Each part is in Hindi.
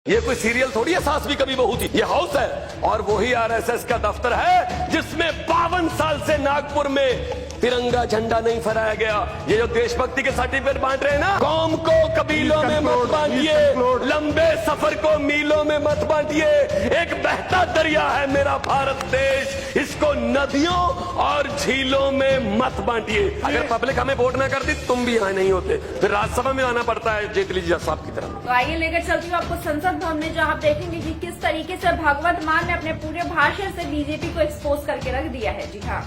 ये कोई सीरियल थोड़ी है, सास भी कभी बहू थी। ये हाउस है और वही आरएसएस का दफ्तर है जिसमें 52 साल से नागपुर में तिरंगा झंडा नहीं फहराया गया। ये जो देशभक्ति के सर्टिफिकेट बांट रहे हैं ना, कौम को कबीलों में मत बांटिए, लंबे सफर को मीलों में मत बांटिए। एक बहता दरिया है मेरा भारत देश, इसको नदियों और झीलों में मत बांटिए। अगर पब्लिक हमें वोट ना करती तुम भी यहाँ नहीं होते, फिर राज्यसभा में आना पड़ता है जेटली जी साहब की तरह। तो आइए लेकर चलती हूँ आपको संसद भवन में, जहाँ आप देखेंगे कि किस तरीके से भगवंत मान ने अपने पूरे भाषण से बीजेपी को एक्सपोज करके रख दिया है। जी हाँ,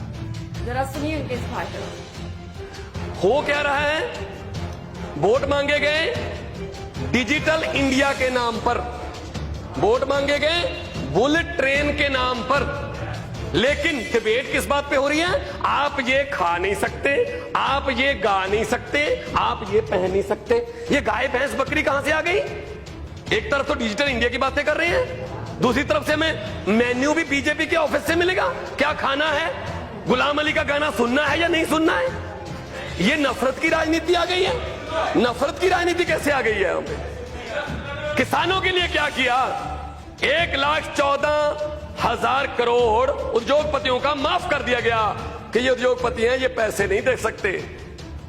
जरा सुनिए उनके इस भाषण। हो क्या रहा है, वोट मांगे गए डिजिटल इंडिया के नाम पर, वोट मांगे गए बुलेट ट्रेन के नाम पर, लेकिन डिबेट किस बात पे हो रही है? आप ये खा नहीं सकते, आप ये गा नहीं सकते, आप ये पहन नहीं सकते। ये गाय भैंस बकरी कहां से आ गई? एक तरफ तो डिजिटल इंडिया की बातें कर रहे हैं, दूसरी तरफ से हमें मेन्यू भी बीजेपी के ऑफिस से मिलेगा। क्या खाना है, गुलाम अली का गाना सुनना है या नहीं सुनना है? ये नफरत की राजनीति आ गई है। नफरत की राजनीति कैसे आ गई है हमें? किसानों के लिए क्या किया? 1,14,000 करोड़ उद्योगपतियों का माफ कर दिया गया कि ये उद्योगपति हैं, ये पैसे नहीं दे सकते।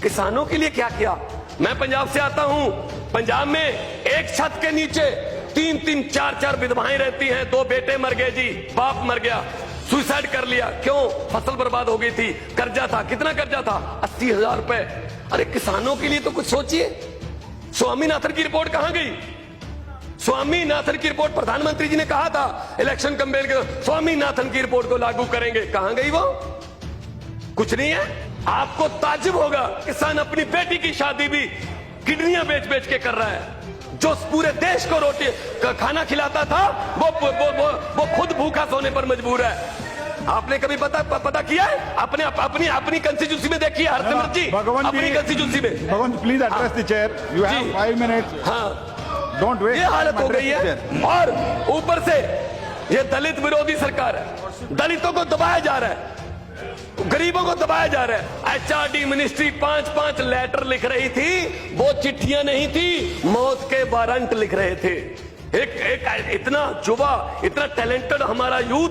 किसानों के लिए क्या किया? मैं पंजाब से आता हूं, पंजाब में एक छत के नीचे 3-3, 4-4 विधवाएं रहती हैं। 2 बेटे मर गए जी, बाप मर गया, सुसाइड कर लिया। क्यों? फसल बर्बाद हो गई थी, कर्जा था। कितना कर्जा था? 80,000 रुपए। अरे किसानों के लिए तो कुछ सोचिए। स्वामीनाथन की रिपोर्ट कहां गई? स्वामीनाथन की रिपोर्ट, प्रधानमंत्री जी ने कहा था इलेक्शन कैंपेन के, स्वामीनाथन की रिपोर्ट को लागू करेंगे। कहां गई वो? कुछ नहीं है। आपको ताज्जुब होगा, किसान अपनी बेटी की शादी भी किडनियां बेच बेच के कर रहा है। जो पूरे देश को रोटी खाना खिलाता था वो खुद भूखा सोने पर मजबूर है। आपने कभी पता किया है? अपनी कंस्टिट्यूंसी में देखिए हरसिमरत जी, अपनी कंस्टिट्यूंसी में। Bhagwant please address the chair, you have 5 minutes. हाँ, डोंट वेस्ट। ये हालत हो गई है। और ऊपर से ये दलित विरोधी सरकार है, दलितों को दबाया जा रहा है, गरीबों को दबाया जा रहा है। एचआरडी मिनिस्ट्री 5-5 लेटर लिख रही थी, वो चिट्ठियां नहीं थी, मौत के वारंट लिख रहे थे। एक इतना युवा, इतना टैलेंटेड हमारा यूथ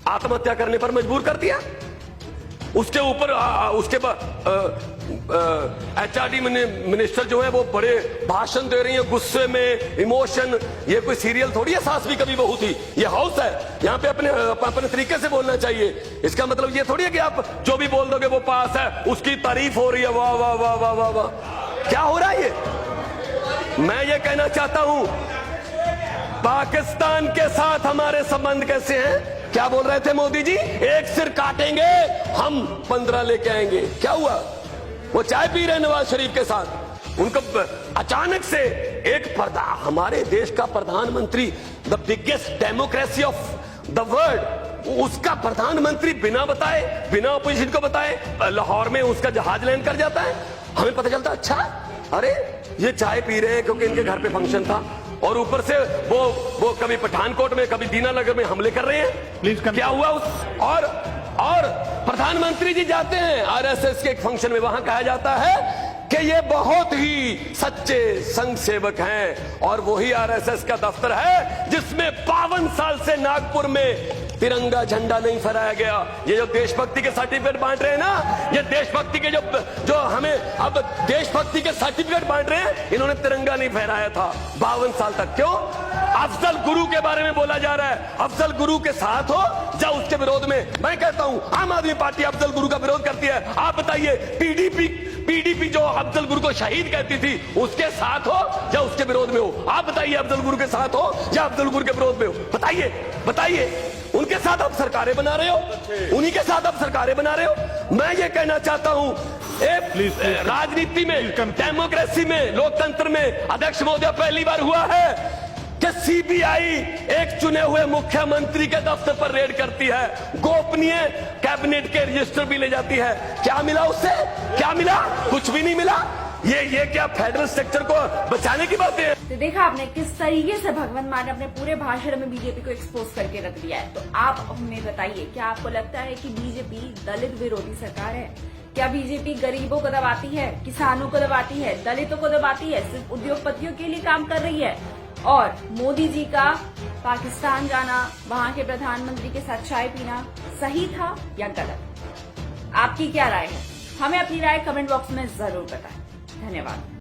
आत्महत्या करने पर मजबूर कर दिया। उसके ऊपर उसके बाद एचआरडी मिनिस्टर जो है वो बड़े भाषण दे रही है, गुस्से में, इमोशन। ये कोई सीरियल थोड़ी है, सास भी कभी बहू थी। ये हाउस है, यहाँ पे अपने तरीके से बोलना चाहिए। इसका मतलब ये थोड़ी है कि आप जो भी बोल दोगे वो पास है, उसकी तारीफ हो रही है। वाह वाह वाह वाह वाह वाह, क्या हो रहा है ये? मैं ये कहना चाहता हूं, पाकिस्तान के साथ हमारे संबंध कैसे हैं? क्या बोल रहे थे मोदी जी? एक सिर काटेंगे हम 15 लेके आएंगे। क्या हुआ? वो चाय पी रहे नवाज शरीफ के साथ, उनको अचानक से एक हमारे देश का प्रधानमंत्री, the biggest democracy of the world, उसका प्रधानमंत्री बिना बताए, बिना अपोजिशन को बताए लाहौर में उसका जहाज लैंड कर जाता है। हमें पता चलता अच्छा, अरे ये चाय पी रहे हैं क्योंकि इनके घर पे फंक्शन था, और ऊपर से वो कभी पठानकोट में, कभी दीनानगर में हमले कर रहे हैं। प्लीज क्या हुआ और प्रधानमंत्री जी जाते हैं आरएसएस के एक फंक्शन में, वहां कहा जाता है कि ये बहुत ही सच्चे संघ सेवक हैं, और वही आरएसएस का दफ्तर है जिसमें 52 साल से नागपुर में तिरंगा झंडा नहीं फहराया गया। ये जो देशभक्ति के सर्टिफिकेट बांट रहे हैं ना, ये देशभक्ति के जो हमें अब देशभक्ति के सर्टिफिकेट बांट रहे हैं, इन्होंने तिरंगा नहीं फहराया था 52 साल तक। क्यों? अफजल गुरु के बारे में बोला जा रहा है। अफजल गुरु के साथ हो या उसके विरोध में? मैं कहता हूं आम आदमी पार्टी अफजल गुरु का विरोध करती है। आप बताइए, पीडीपी जो अफजल गुरु को शहीद कहती थी, उसके साथ हो या उसके विरोध में हो? आप बताइए, अफजल गुरु के साथ हो या अफजल गुरु के विरोध में हो? बताइए। उनके साथ आप सरकारें बना रहे हो, उन्हीं के साथ आप सरकारें बना रहे हो। मैं ये कहना चाहता हूं, राजनीति में, डेमोक्रेसी में, लोकतंत्र में अध्यक्ष महोदय पहली बार हुआ है कि सीबीआई एक चुने हुए मुख्यमंत्री के दफ्तर पर रेड करती है, गोपनीय कैबिनेट के रजिस्टर भी ले जाती है। क्या मिला उससे? क्या मिला? कुछ भी नहीं मिला। ये क्या फेडरल स्ट्रक्चर को बचाने की बातें है? तो देखा आपने किस तरीके से भगवंत मान ने अपने पूरे भाषण में बीजेपी को एक्सपोज करके रख दिया है। तो आप हमें बताइए, क्या आपको लगता है कि बीजेपी दलित विरोधी सरकार है? क्या बीजेपी गरीबों को दबाती है, किसानों को दबाती है, दलितों को दबाती है, सिर्फ उद्योगपतियों के लिए काम कर रही है? और मोदी जी का पाकिस्तान जाना, वहां के प्रधानमंत्री के साथ चाय पीना सही था या गलत? आपकी क्या राय है? हमें अपनी राय कमेंट बॉक्स में जरूर बताएं। धन्यवाद।